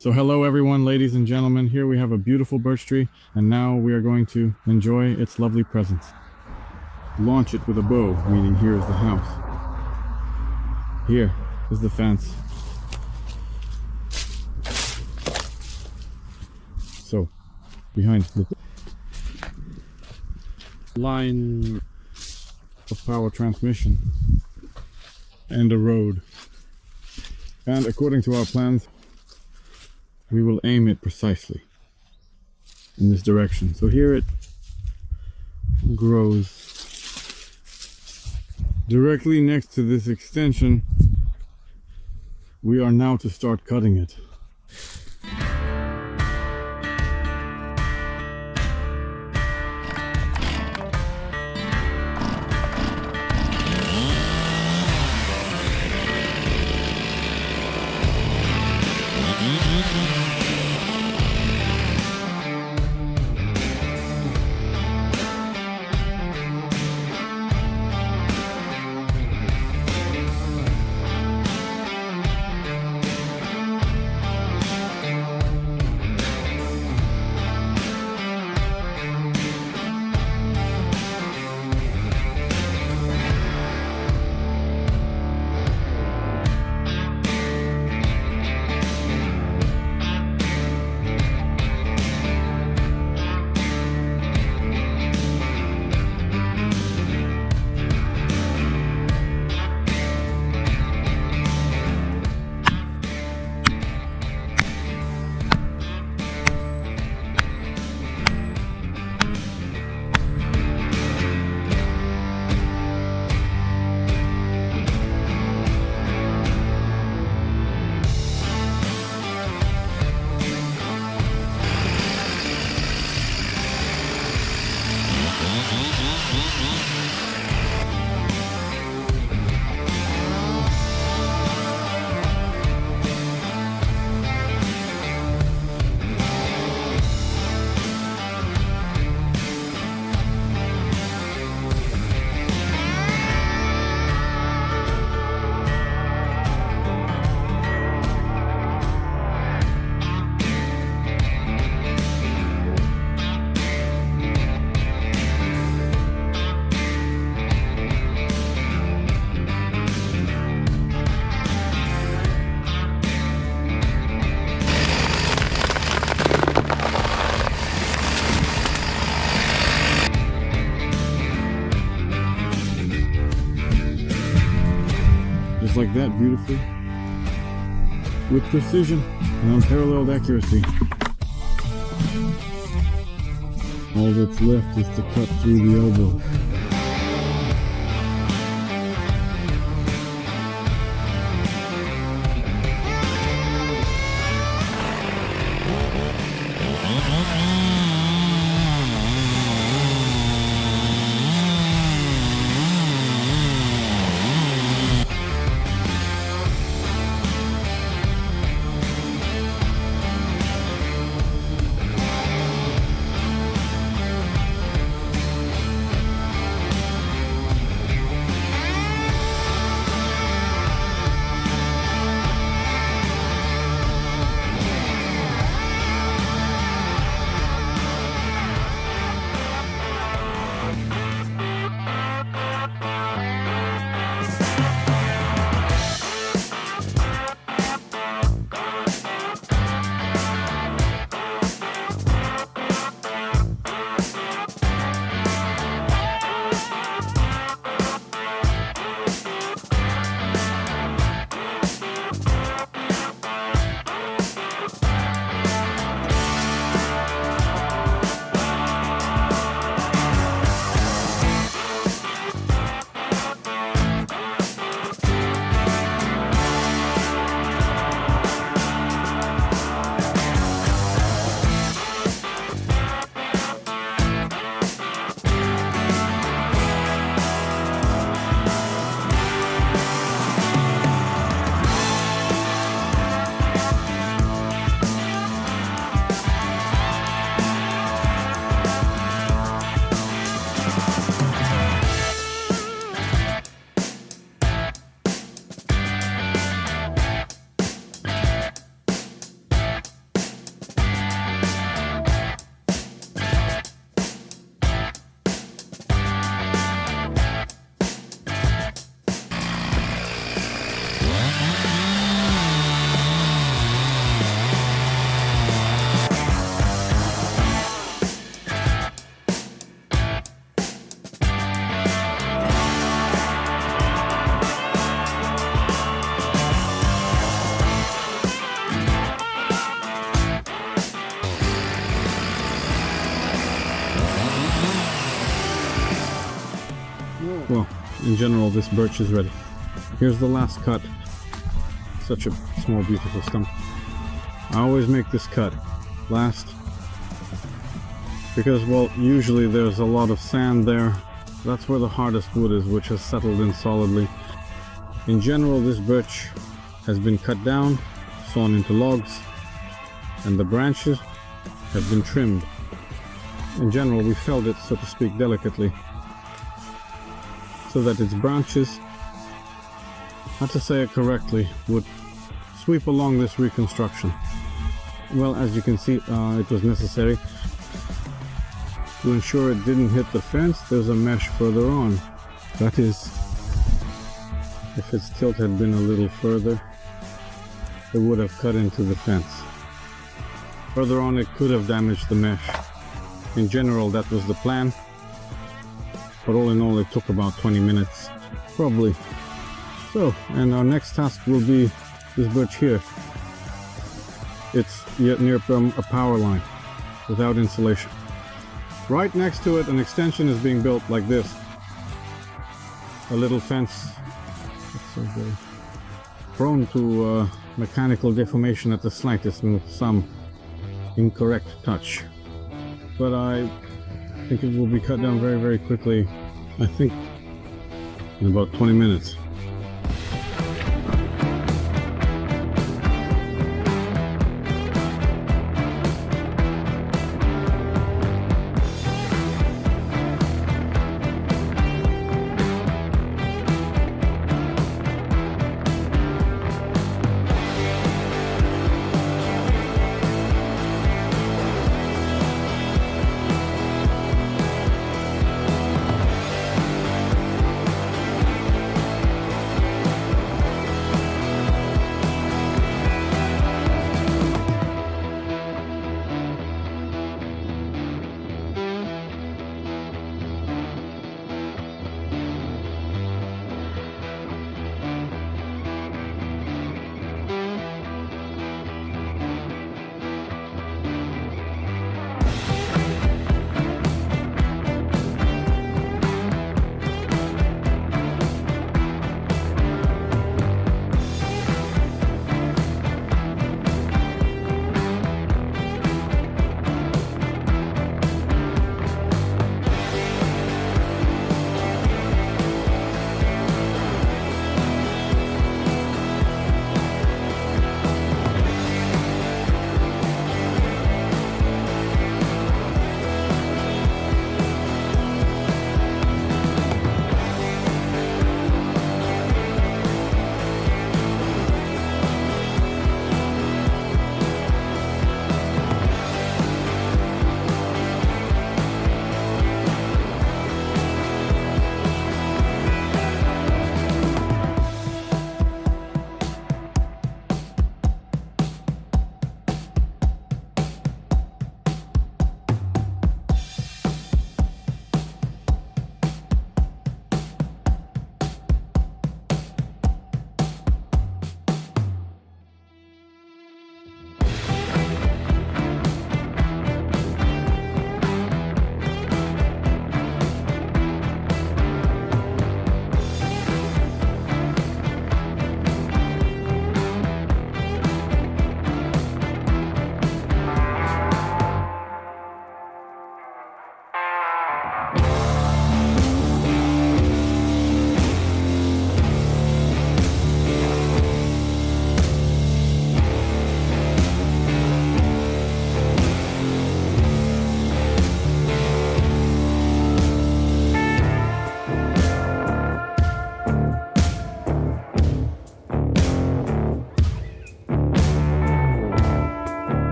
So hello everyone, ladies and gentlemen. Here we have a beautiful birch tree, and now we are going to enjoy its lovely presence. Launch it with a bow, meaning here is the house. Here is the fence. So, behind the line of power transmission and a road. And according to our plans, we will aim it precisely in this direction. So here it grows directly next to this extension. We are now to start cutting it. Just like that, beautifully, with precision and unparalleled accuracy. All that's left is to cut through the elbow. well, in general, this birch is ready. Here's the last cut. Such a small, beautiful stump. I always make this cut last because, well, usually there's a lot of sand there. That's where the hardest wood is, which has settled in solidly. In general, this birch has been cut down, sawn into logs, and the branches have been trimmed. In general, we felled it, so to speak, delicately, so that its branches, how to say it correctly, would sweep along this reconstruction. Well, as you can see, it was necessary to ensure it didn't hit the fence. There's a mesh further on. That is, if its tilt had been a little further, it would have cut into the fence. Further on, it could have damaged the mesh. In general, that was the plan, but all in all, it took about 20 minutes, probably. So, and our next task will be this birch here. It's yet near a power line, without insulation. Right next to it, an extension is being built like this. A little fence. It's so prone to mechanical deformation at the slightest with some incorrect touch. But I think it will be cut down very, very quickly. I think in about 20 minutes.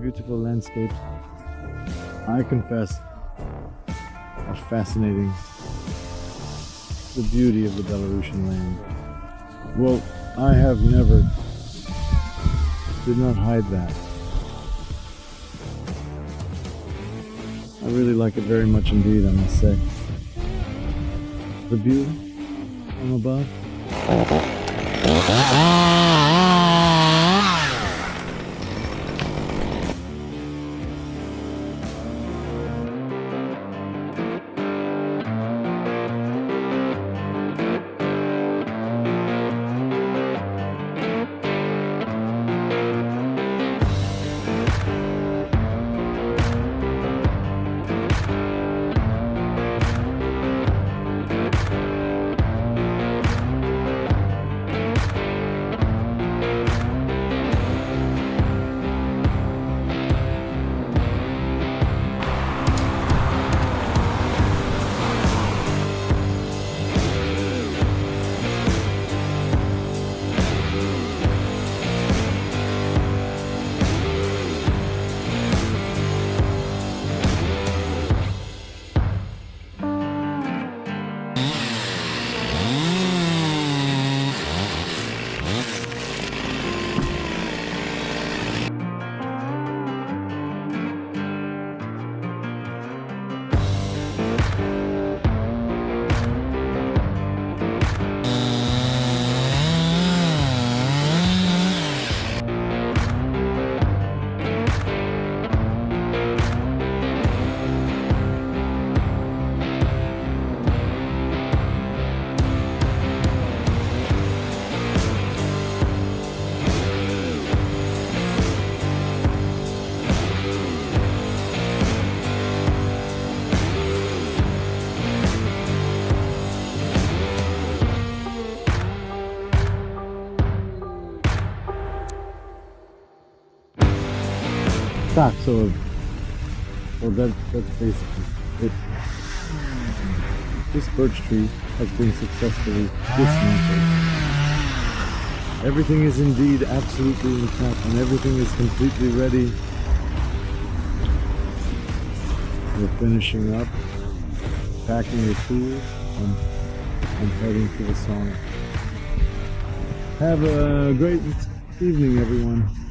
beautiful landscapes, I confess, are fascinating. The beauty of the Belarusian land. Well, I have never, did not hide that. I really like it very much indeed, I must say. The view from above. So, well, that's basically it. This birch tree has been successfully dismantled. Everything is indeed absolutely intact, and everything is completely ready. We're finishing up, packing the tools, and heading to the sauna. Have a great evening, everyone.